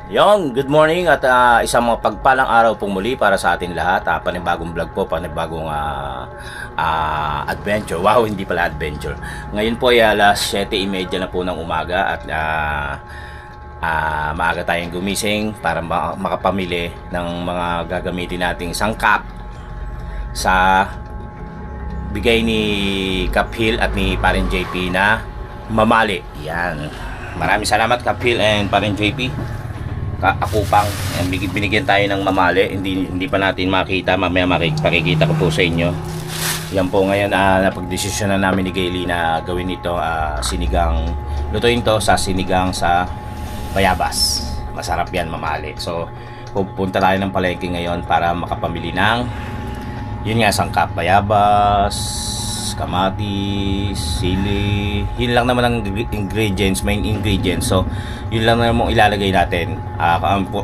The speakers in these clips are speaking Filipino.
Yung, good morning at isang mga pagpalang araw pong muli para sa atin lahat. Panibagong vlog po, panibagong adventure. Wow, hindi pala adventure. Ngayon po ay alas 7:30 na po ng umaga at maaga tayong gumising para makapamili ng mga gagamitin nating sangkap sa bigay ni Kaphil at ni Parin JP na mamali. Yan. Maraming salamat Kaphil and Parin JP. Akupang binigyan tayo ng mamali, hindi pa natin makita, mamaya makikita ko po sa inyo. Yan po ngayon napagdesisyon na namin ni Gayle na gawin ito sinigang, lutuin to sa sinigang sa bayabas. Masarap yan, mamali. So pupunta tayo ng palengke ngayon para makapamili ng yun nga, sangkap, bayabas, kamatis, sili. Yun lang naman ang ingredients, main ingredients. So yun lang naman ilalagay natin.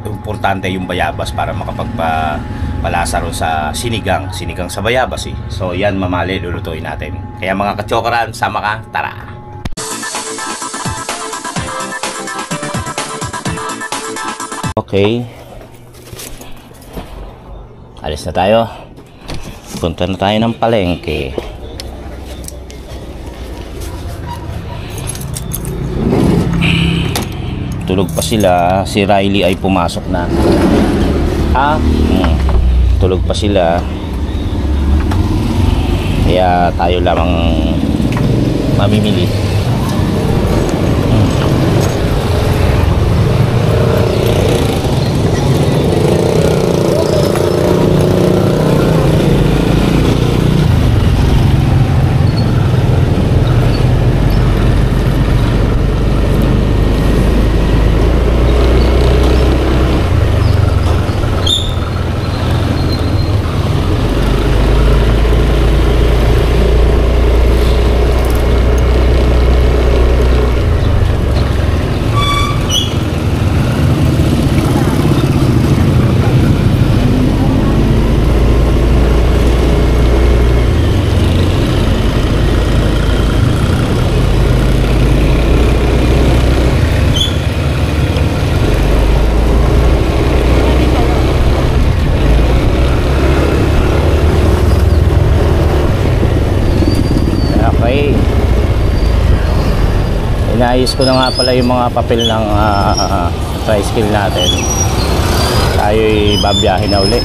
Importante yung bayabas para makapagpalasa ron sa sinigang sa bayabas eh. So yan, mamali, lulutuin natin. Kaya mga kachokaran, sama ka, tara. Okay, alis na tayo. Punta na tayo ng palengke. Tulog pa sila. Si Riley ay pumasok na. Tulog pa sila. Kaya tayo lamang mamimili. Inaayos ko na nga pala yung mga papel ng tricycle natin. Tayo'y babiyahin na uli.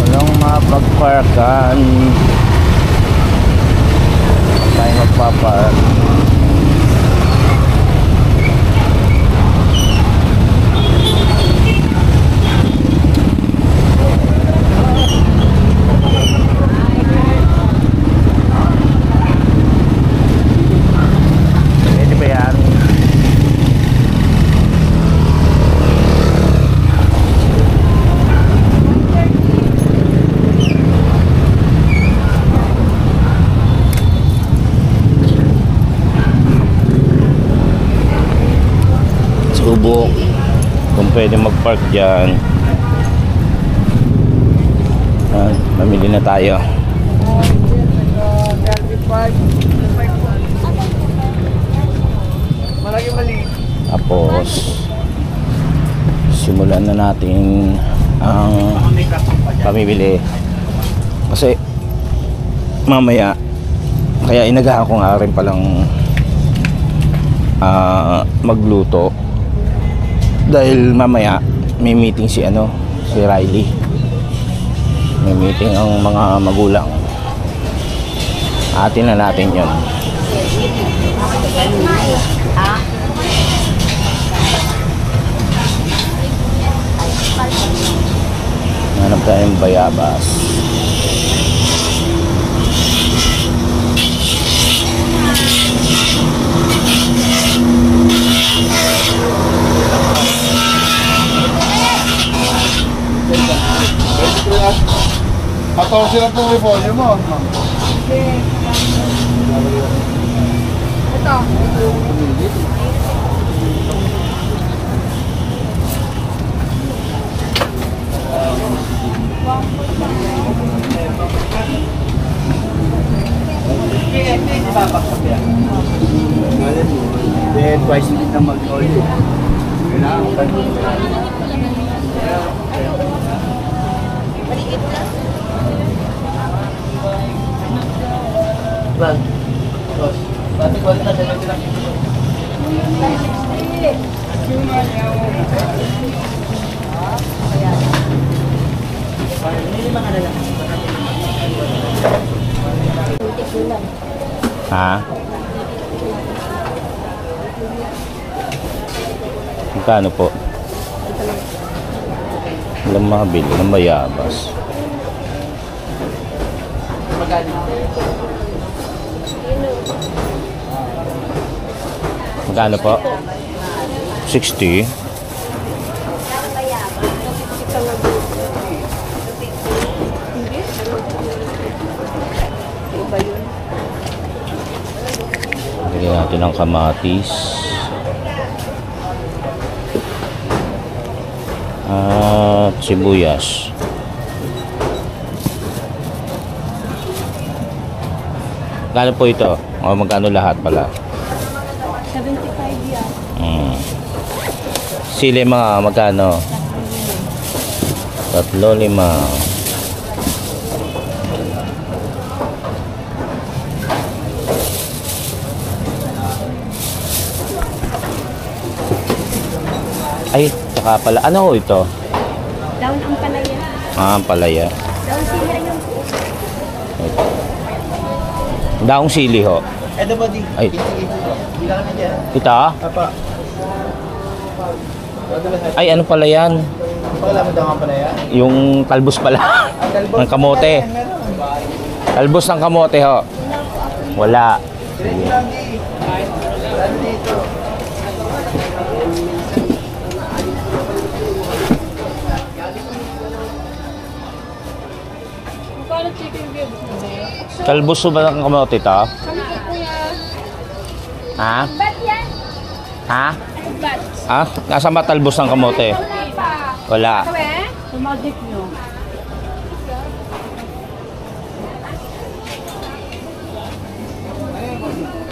Walang mapagparkan. Magpapark. Pwede ba yan? Subok kung pwede mag-park dyan. Mamili na tayo. Tapos simulan na natin ang pamimili kasi mamaya, kaya inagahan ko nga rin palang magluto dahil mamaya may meeting si Riley. May meeting ang mga magulang. Atin na natin yun. Hanap tayong bayabas. Atau sila po repolyo mo. Ito. twice ulit na mag-order. Kailangan ka Bag. Tos. Bati ko na sa natin. Ha? Magkano po? Walang makabili ng bayabas. Magkano po? 60. Bigyan natin ng kamatis at sibuyas. Magkano po ito? O magkano lahat pala? 75 yan. Sili mga magkano? 3-5. Ay, saka pala. Ano ho ito? Down ang palaya. Ah, palaya. Down sila yung Daong sili ho. Ito ba di? Ay. Bilang na dyan. Ito? Apa. Ay, ano pala yan? Pagkalaman daw ang palaya. Yung talbos pala. Ng kamote. Talbos ng kamote ho. Wala. Sige. Magkano chicken ribs mo ba? Talbos ba ng kamote ito? Kami ko kuya. Ha? Bat yan? Ha? Ano bat? Ah, nasa matalbos ng kamote. Wala pa. Wala. Kawe? Sumadik nyo.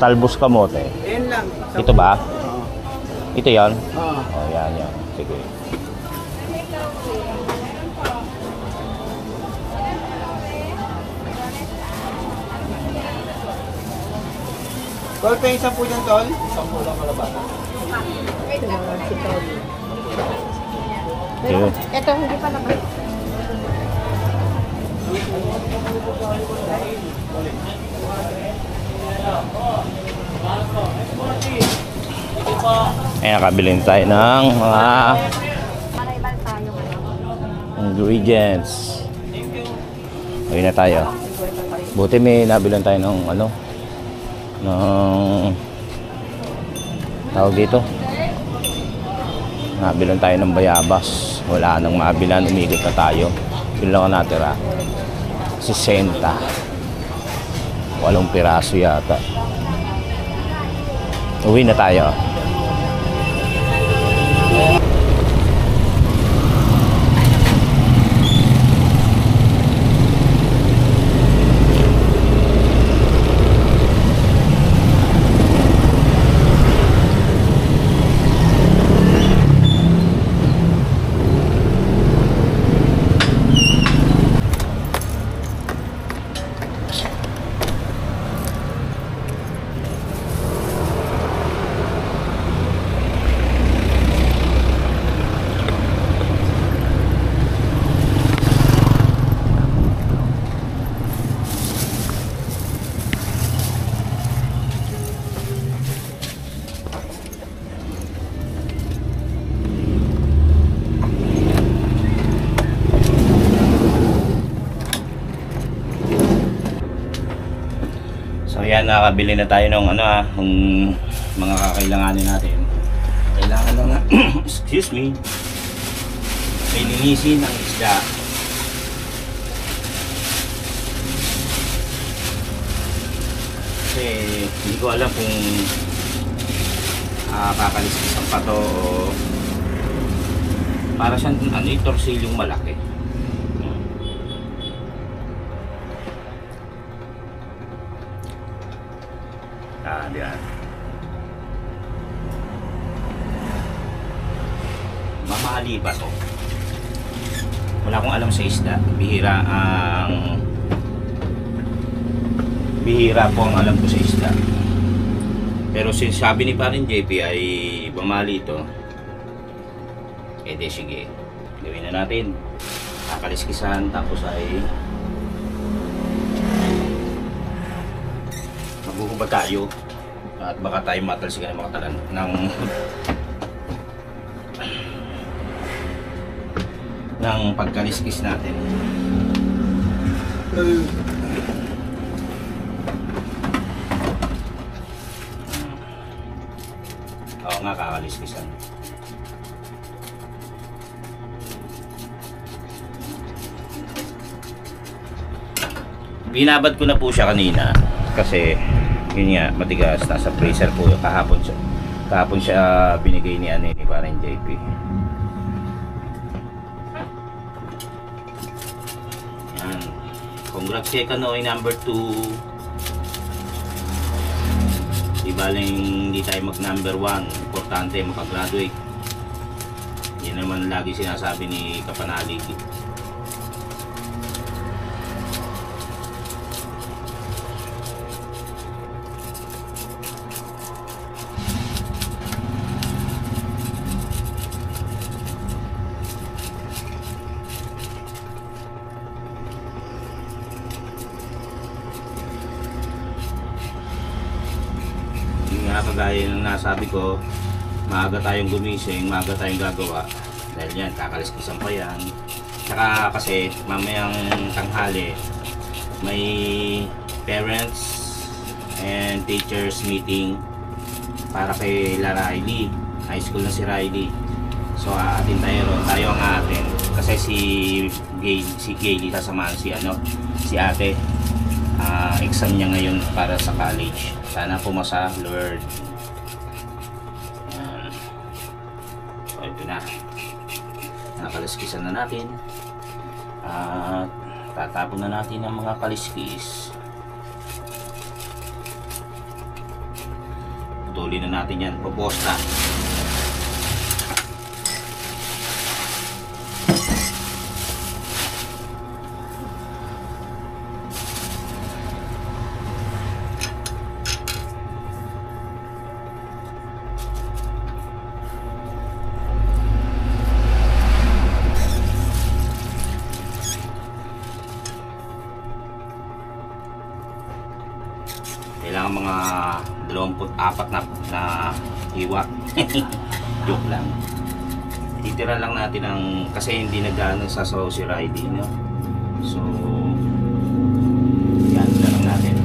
Talbos kamote. Yan lang. Ito ba? Ito yan? Oo. Oh, yan. Sige. Tol, pa yung 10 dyan, Tol? 10 lang kalabata. Ito. Ito, hindi pa naman. Ayan, nakabili tayo ng mga Para-ibal tayo. ingredients. Ayun na tayo. Buti may nabilan tayo ng ano, ng tawag dito. Nabilan tayo ng bayabas. Wala nang mabilan, umikot na tayo. Yun lang ang natira. 60. 8 piraso yata. Uwi na tayo. So yan, nakabili na tayo ng ng mga kakailanganin natin. Kailangan lang na, excuse me, may linisin ng isda. Kasi hindi ko alam kung kakaliskisan pa to o para siyang torsilyong malaki. Diyan. Maliba to. Wala akong alam sa isda. Bihira po ang alam ko sa isda. Pero since sabi ni parin JP ay bumali ito, eh di sige, gawin na natin. Kakaliskisan tapos ay maghuhubad tayo at baka tayo matalsikan ng mga talan ng pagkaliskis natin. Oo nga, kakaliskisan. Binabad ko na po siya kanina kasi yun nga, matigas, nasa freezer po kahapon siya binigay ni parang JP. Yan, congrats kay Kanoy number 2. Di baling hindi tayo mag number 1, importante makagraduate. Yan naman lagi sinasabi ni Kapanalig. Kagaya ng nasabi ko, maaga tayong gumising, maaga tayong gagawa dahil yan, kakaliskisan pa yan. Tsaka kasi mamayang tanghali may parents and teachers meeting para kay La Riley, high school na si Riley. So aatin tayo ron, tayo ang aatin kasi si Gayle sasamahan si ate. Exam niya ngayon para sa college. Sana pumasa, Lord. Ayan. So ito na, nakaliskisan na natin at tatapon na natin ang mga kaliskis. Putulin na natin yan, poposta. Kailangan mga 24 na hiwa. Joke lang. Titira lang natin ang kasi hindi nagano sa saw si Riley, no? So yan na lang natin.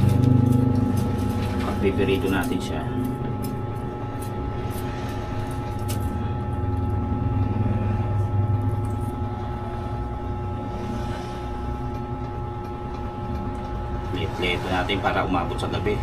Pagpipirito natin siya. Ito natin para umabot sa gabi.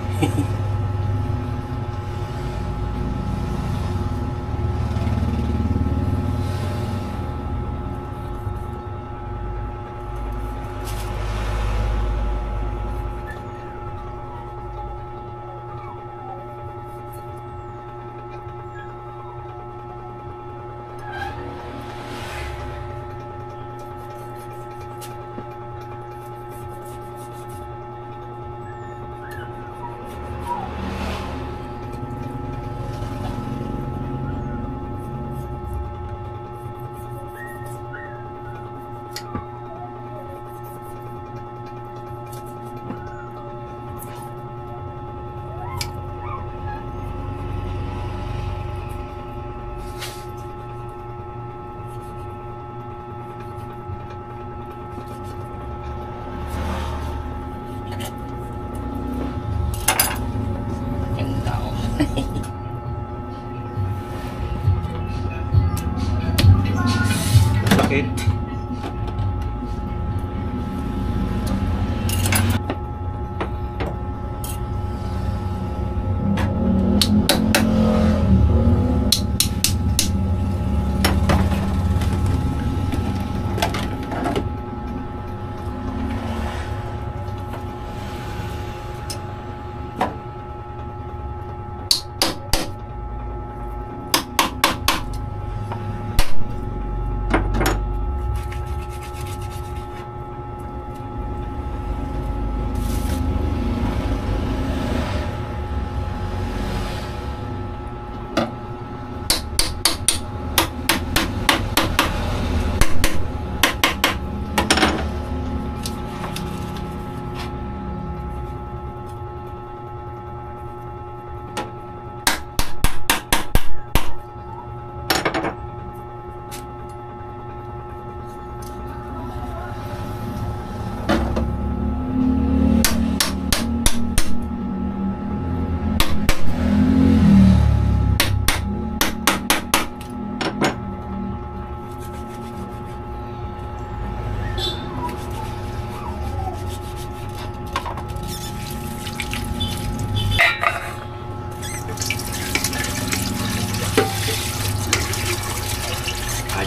Bakit?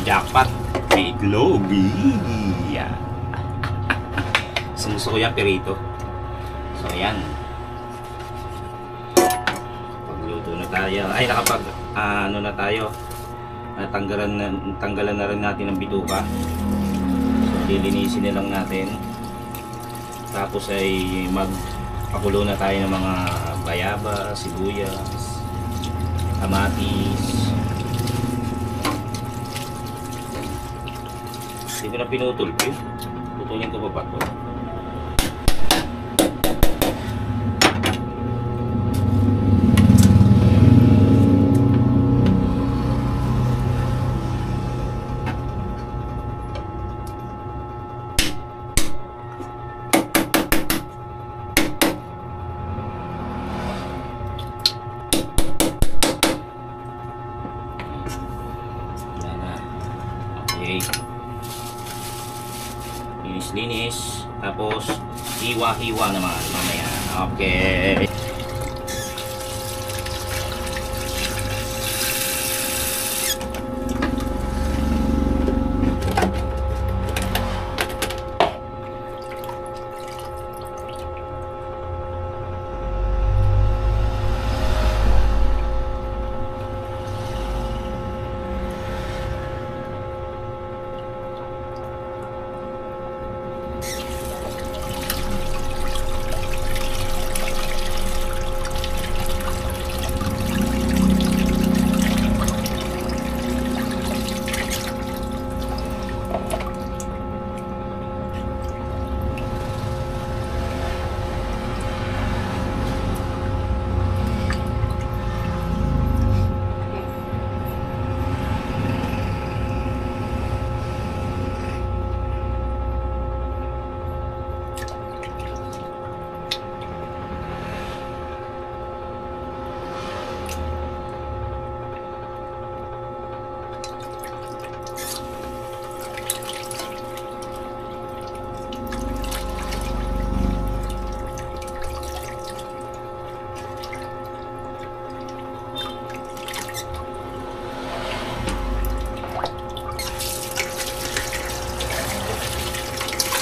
jackpot. May itlog. Yeah. Gusto ko yan, perito. So, ayan. Pagluto na tayo. Ay, ano na tayo. Tanggalan na rin natin ang bituka. So, lilinisin na lang natin. Tapos ay magpakulo na tayo ng mga bayabas, sibuyas, kamatis. Hindi ko na pinutol eh. Putulin ko pa ba ito? Okay. Linis. Tapos, hiwa-hiwa naman mamaya. Okay.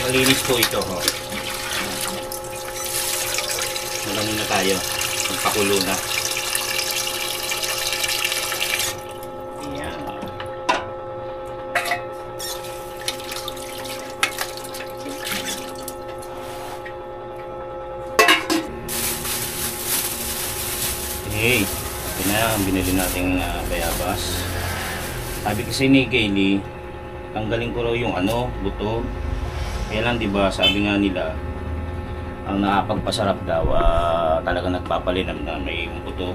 Malinis po ito. Oh. Malamig na tayo. Magpakulo na. Ayan. Okay. Ito na ang binili nating bayabas. Sabi kasi ni Kaylee, tanggalin ko raw yung buto. Kaya lang, diba, sabi nga nila, ang nakapagpasarap daw, talaga nagpapalinam na may buto.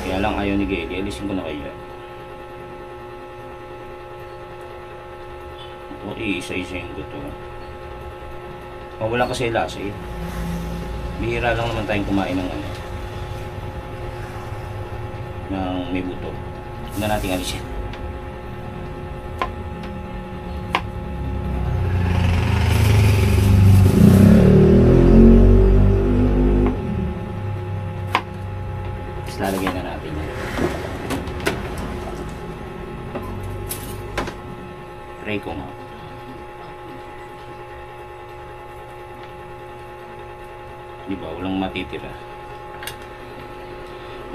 Kaya lang ayaw ni Gayle, alisin ko na kayo. Ito, isa-isayin ko ito. Wala kasi lasa eh. Bihira lang naman tayong kumain ng ng may buto. Hindi na natin alisin. Lalagyan na natin yan. Try ko nga. Diba? Walang matitira.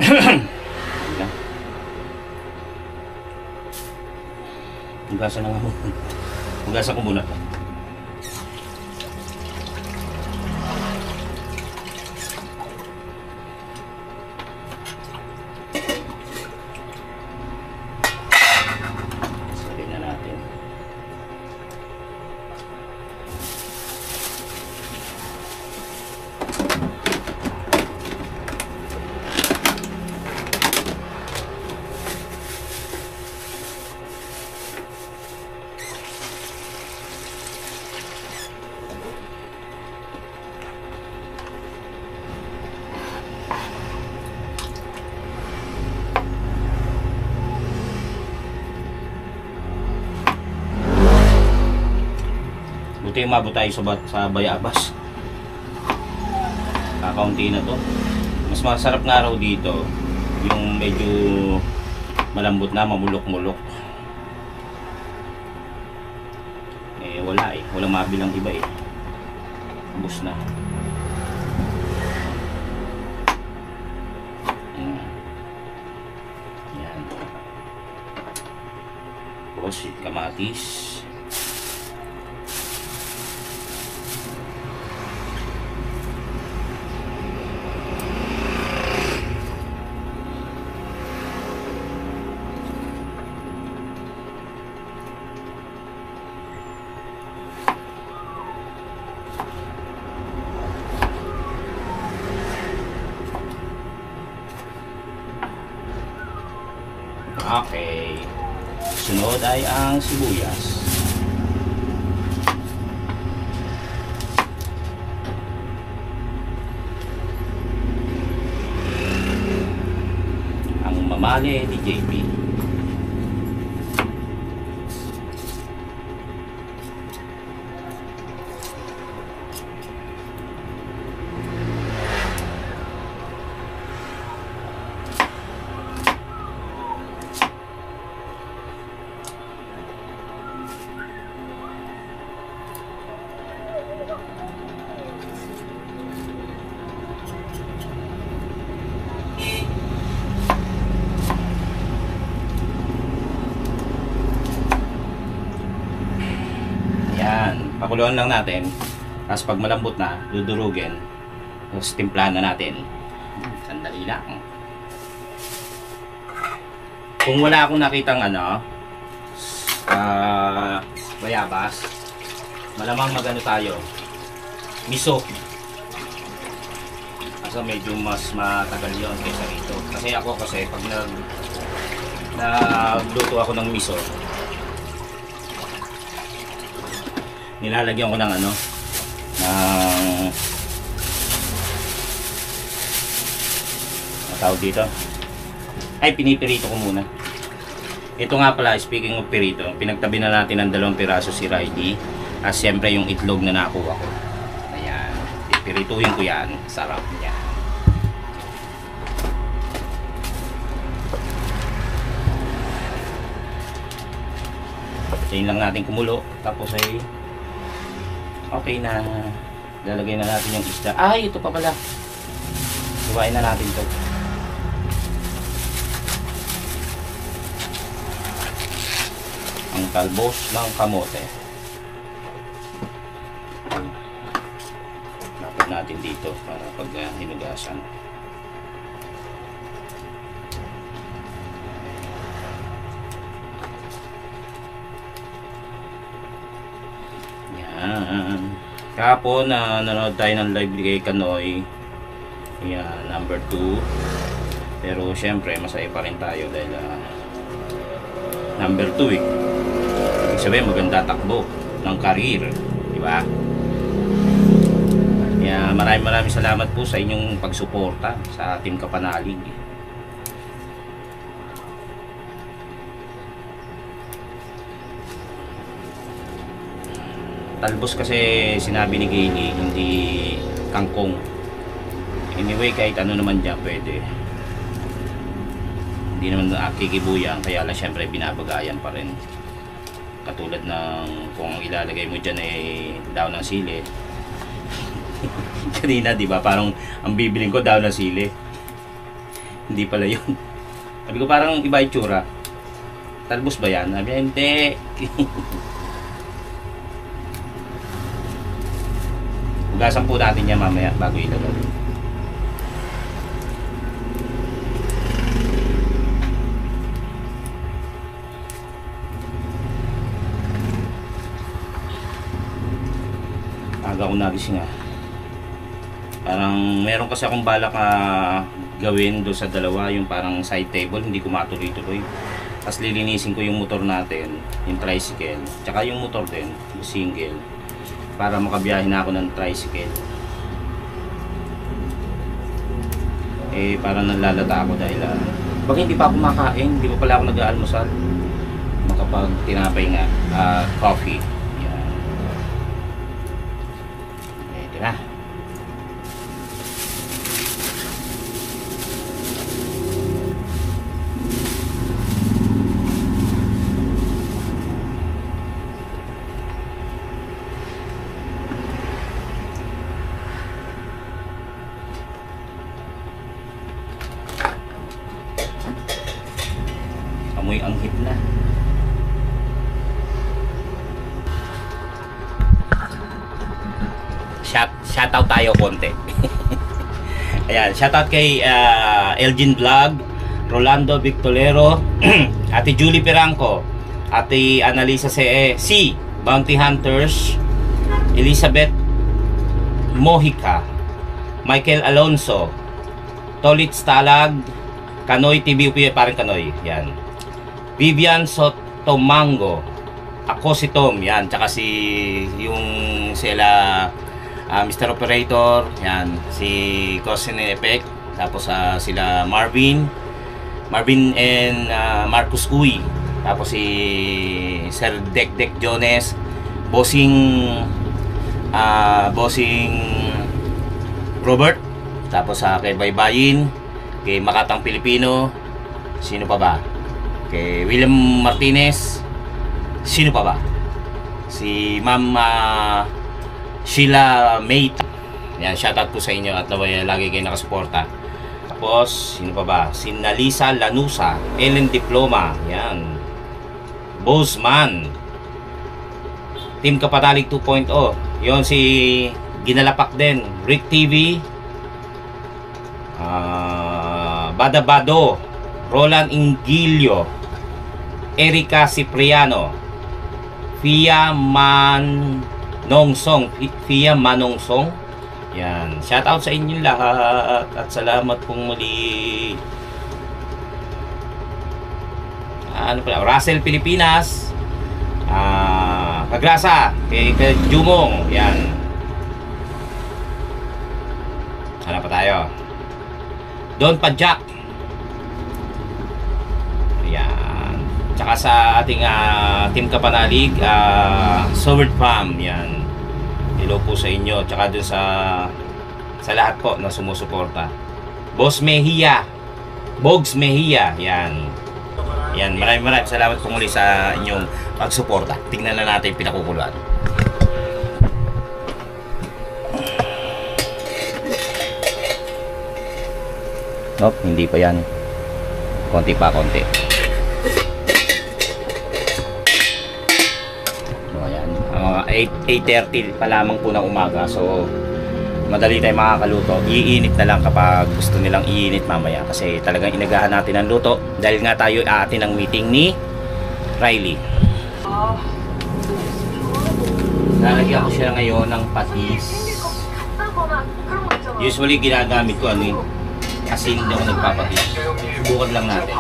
Diba? Hugasan na nga. Hugasan ko muna ito. Buti umabot tayo sa bayabas. Kakaunti na to. Mas masarap nga raw dito yung medyo malambot na, mamulok-mulok. wala eh. Walang mabilang iba eh. Ubus na. Yan. Tapos kamatis. Okay. Sunod ay ang sibuyas. Ang mamali ni JP. Pakuluan lang natin. Tapos pag malambot na, dudurugin. Tapos timplahan na natin. Sandali lang. Kung wala akong nakitang bayabas, malamang magano tayo. Miso. Kasi medyo mas matagal yun kaysa rito. Kasi ako pag nagluto ako ng miso, nilalagyan ko ng ng tawag dito, ay pinipirito ko muna. Ito nga pala, speaking of pirito, pinagtabi na natin ng 2 piraso si Riley, at siyempre yung itlog na nakuha ko. Ayan, pipirituhin ko yan. Sarap niya. Chain lang natin kumulo, tapos ay okay na. Lalagay na natin yung isda. Ay, ito pa pala. Iwain na natin to. Ang talbos ng kamote. Dapat natin dito para pag hinugasan. Yan. Kahapon nanonood tayo ng live kay Kanoy. Yan, number 2. Pero syempre masaya pa rin tayo dahil number 2 eh. Ibig sabihin maganda takbo ng career, di ba? Kaya maraming salamat po sa inyong pagsuporta sa Team Kapanalig. Talbos kasi sinabi ni Gailey, hindi kangkong. Anyway, kahit ano naman dyan pwede. Hindi naman kikibuyan, kaya lang syempre binabagayan pa rin. Katulad ng kung ilalagay mo dyan ay daon ng sili. Kanina diba, parang ang bibiling ko daon ng sili. Hindi pala yun. Sabi ko parang iba itsura. Talbos ba yan? Sabi hindi. Hugasan po natin yan mamaya bago ilagay. Aga ko nagising nga. Parang meron kasi akong balak gawin doon sa dalawa, yung parang side table, hindi ko matuloy-tuloy. Tapos lilinisin ko yung motor natin, yung tricycle, tsaka yung motor din, yung single, para makabiyahin na ako ng tricycle. Eh parang nalalata ako dahil pag hindi pa ako makain, hindi pa pala ako nag-aalmusal. Makapag tinapay nga, coffee. Yan. Ito na. Amoy anghit na. Shoutout tayo konti. Ayan, shoutout kay Elgin Vlog, Rolando Victolero, Ate Julie Perangco, Ate Annalisa C, Bounty Hunters, Elizabeth Mojica, Michael Alonso, Tolit Stalag, Kanoy TV, parang Kanoy, yan. Vivian Sotomango, ako si Tom, yan, tsaka si yung sila Mr. Operator, yan, si Cousin Effect, tapos sila Marvin and Marcus Uy, tapos si Sir Dek Jones, Bossing Robert, tapos kay Baybayin, kay Makatang Pilipino, sino pa ba? Kay William Martinez, sino pa ba? Si Ma'am Sheila Mate. Yan, shoutout po sa inyo at naway lagi kayo nakasuporta. Tapos, sino pa ba? Si Nalisa Lanusa, Ellen Diploma, yan. Bosman, Team Kapatalig 2.0. Yon si Ginalapak din, Rick TV, Badabado, Roland Ingilio, Erika Cipriano, Fia Manongsong, yan, shout out sa inyo lahat at salamat pong muli. Ano pala, Russell Pilipinas, Kagrasa, kay Jumong, yan. Ano pa tayo? Don Padjak, yan. Tsaka sa ating Team Kapanalig, Soward Farm, yan. Hello po sa inyo, tsaka dun sa lahat po na sumusuporta. Bogs Mejia, yan. Yan, maraming salamat po muli sa inyong pagsuporta. Tingnan na natin yung pinakukuluan. Nope, hindi pa yan. Konti pa, konti. So, ayan. 8:30 pa lamang po ng umaga. So, madali tayo makakaluto. Iinit na lang kapag gusto nilang iinit mamaya. Kasi talagang inagahan natin ang luto. Dahil nga tayo aatin ang meeting ni Riley. Lalagyan ko siya ngayon ng patis. Usually ginagamit ko asin, hindi ako nagpapatis. Subukan lang natin.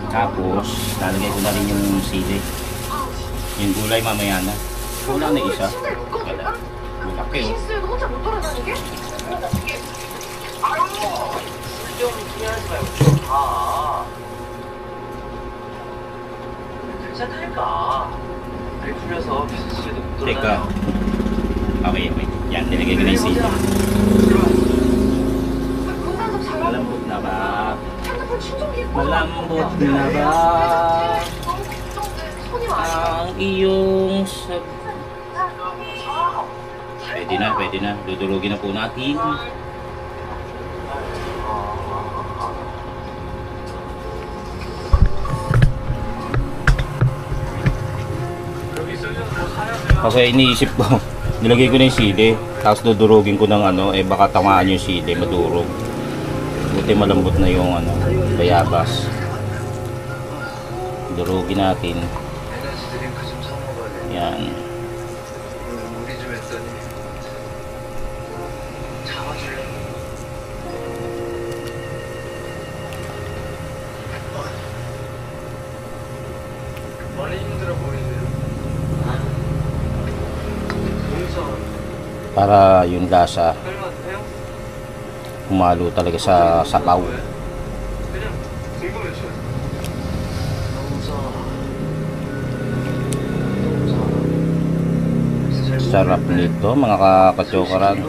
Tapos lalagay ko na rin yung sili. Yung gulay mamaya na. Wala na isa. Malaki oh. Teka. Okay. Yan, nilagay ko na yung sili. Malambot na ba? Malambot na ba ang iyong pwede na. Dudulugin na po natin. Kasi iniisip ko, nilagay ko na yung sili, tapos dudurugin ko ng baka tamaan yung sili, madurog. Buti malambot na yung bayabas. Durugin natin. Yan. Para yung lasa humalo talaga sa sabaw. Sarap nito mga kakatsokaran.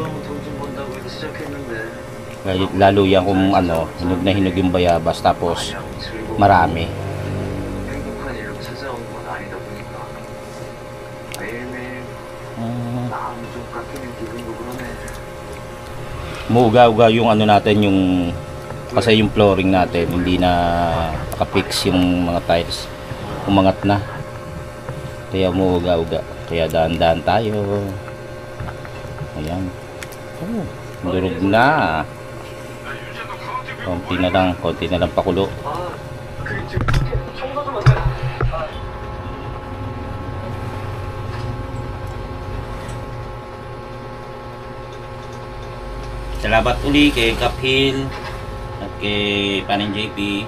Lalo yan kung hinog na hinog yung bayabas tapos marami. Umuuga-uga yung ano natin, yung kasi yung flooring natin hindi na nakapix, yung mga tiles umangat na, kaya umuuga-uga, kaya dahan-dahan tayo. Ayan, durog na, konti na lang pakulo. Salamat uli kay Kaphil at kay Paring JP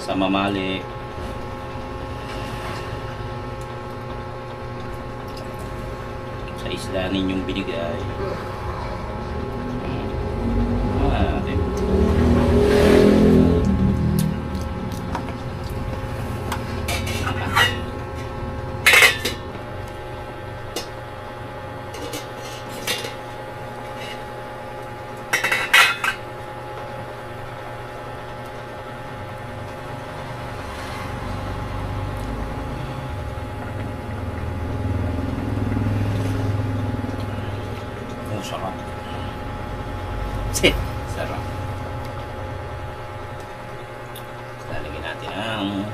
sa mamali. Sa isla ninyong binigay. Sarap. Sarap. Lalagyan natin ang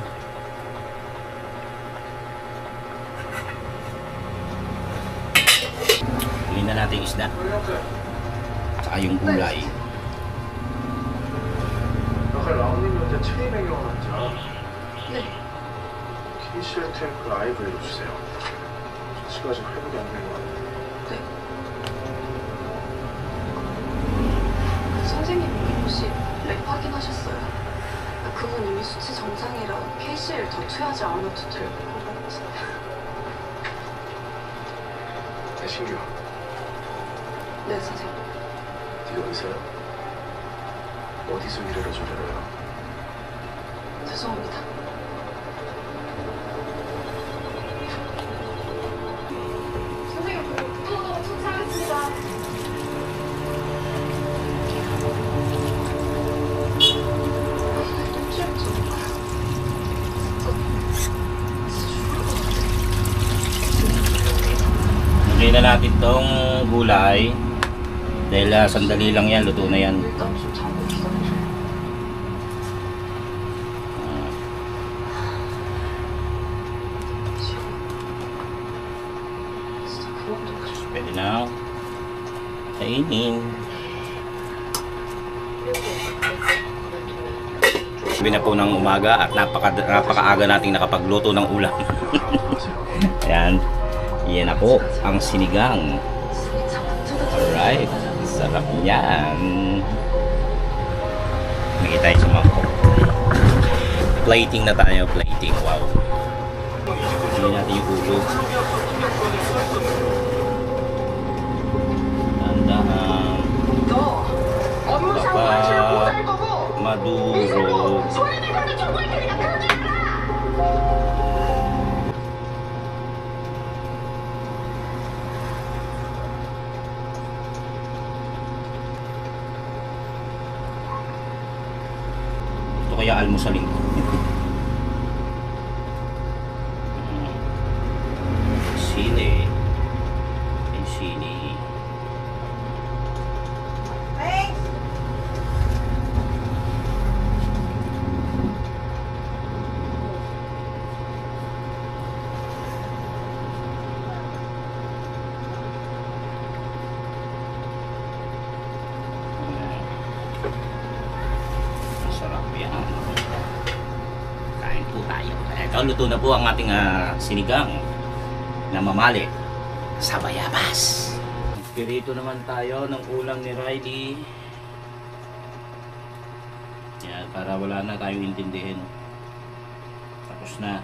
hilin na natin isda saka yung gulay. 라운님한테 체리 변경 맞죠? 네. TCL 탱크 아이브로 주세요. 수치가 아직 회복이 안 된 것 같아요. 선생님 혹시 랩 확인하셨어요? 그분 이미 수치 정상이라 KCL 더 투여하지 않아도 될 것 같아요. 네, 신규. 네, 선생님. 네가 의사야? 어디서 일을 해줘요? 죄송합니다. 선생님, 또 청소하겠습니다. Lagyan na natin tong gulay dahil sandali lang yan, luto na yan. 일단 좀 잠깐 기다려줘. 진짜 그만 좀 가져. Pwede na kainin. Sabi na po ng umaga at napakaaga nating nakapagluto ng ulam. Ayan, yan na po ang sinigang. Alright, sarap yan. Nakita tayo sa mangkok. Plating na tayo, plating. Wow. Hindi natin yung ulo. Tandahan. Baka maduro. Ito kaya almusalin ko. Sili. May sili. Masarap yan. Kain po tayo. Ito, luto na po ang ating sinigang na mamali sa bayabas. Pirito naman tayo ng ulam ni Riley. Yan, para wala na tayong intindihin. Tapos na.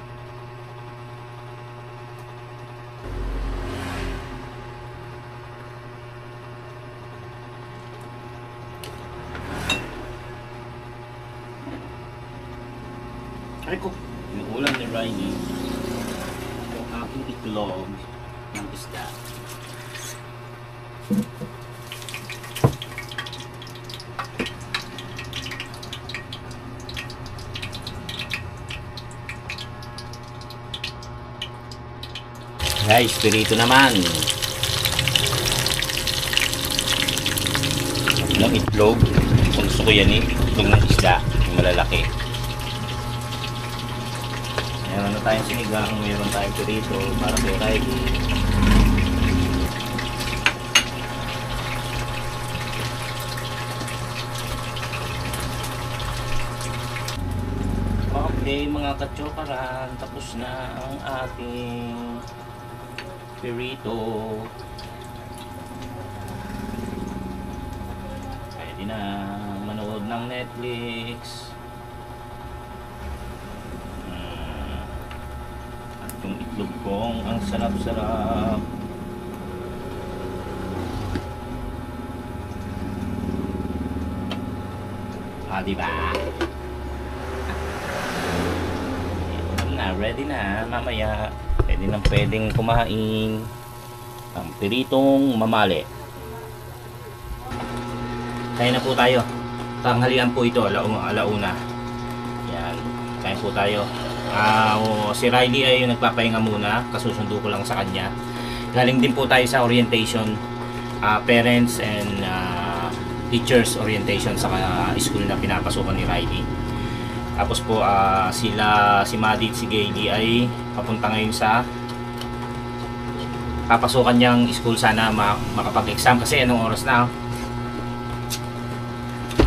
Ay ko, yung ulam ni Riley, yung aking itlog ng isda. guys, pirito naman. Ng itlog. Kung gusto ko yan itlog ng isda. Yung malalaki. Meron na tayong sinigang, meron tayong pirito para kay Riley. Okay mga katsokaran, tapos na ang ating pirito. Pwede na manood ng Netflix. At yung itlog kong ang sarap-sarap. Diba? Ready na, mamaya pwede nang pwedeng kumain ang piritong mamali. Kain na po tayo. Tanghalian po ito, alauna. Yan, kain po tayo. Si Riley ay yung nagpapahinga muna, kasusundo ko lang sa kanya. Galing din po tayo sa orientation, parents and teachers orientation sa school na pinapasukan ni Riley. Tapos po si Maddie at si Gaily ay papunta ngayon sa papasukan niyang school, sana makapag-exam kasi anong oras na.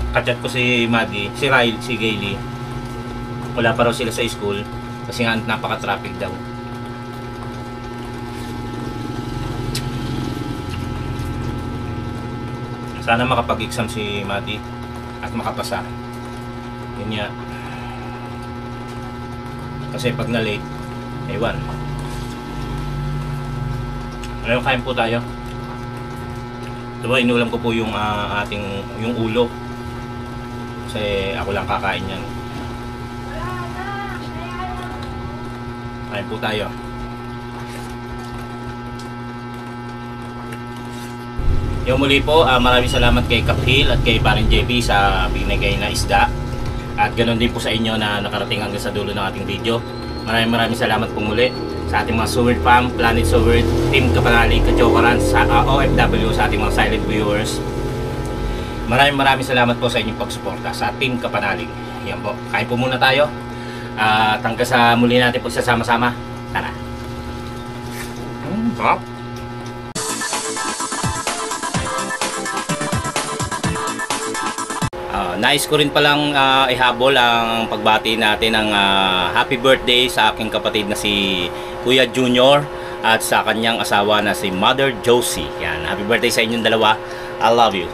Kachat ko si Maddie, si Riley, si Gaily. Wala pa raw sila sa school kasi nga napaka-traffic daw. Sana makapag-exam si Maddie at makapasa. Yun nga. Kasi pag na-late, ewan. Ngayon kain po tayo. Diba, inulam ko po yung yung ulo. Kasi ako lang kakain yan. Kain po tayo. Yung muli po, maraming salamat kay Kaphil at kay Paring JP sa binigay na isda. At ganoon din po sa inyo na nakarating hanggang sa dulo ng ating video. Maraming salamat po muli sa ating mga Seward Fam, Planet Seward, Team Kapanalig, Katsokaran, sa OFW, sa ating mga silent viewers. Maraming salamat po sa inyong pagsuporta sa Team Kapanalig. Yan po, kain po muna tayo. At hanggang sa muli natin pagsasama-sama. Tara! Hop! Nais ko rin palang ihabol ang pagbati natin ng happy birthday sa aking kapatid na si Kuya Junior at sa kanyang asawa na si Mother Josie. Yan, happy birthday sa inyong dalawa. I love you.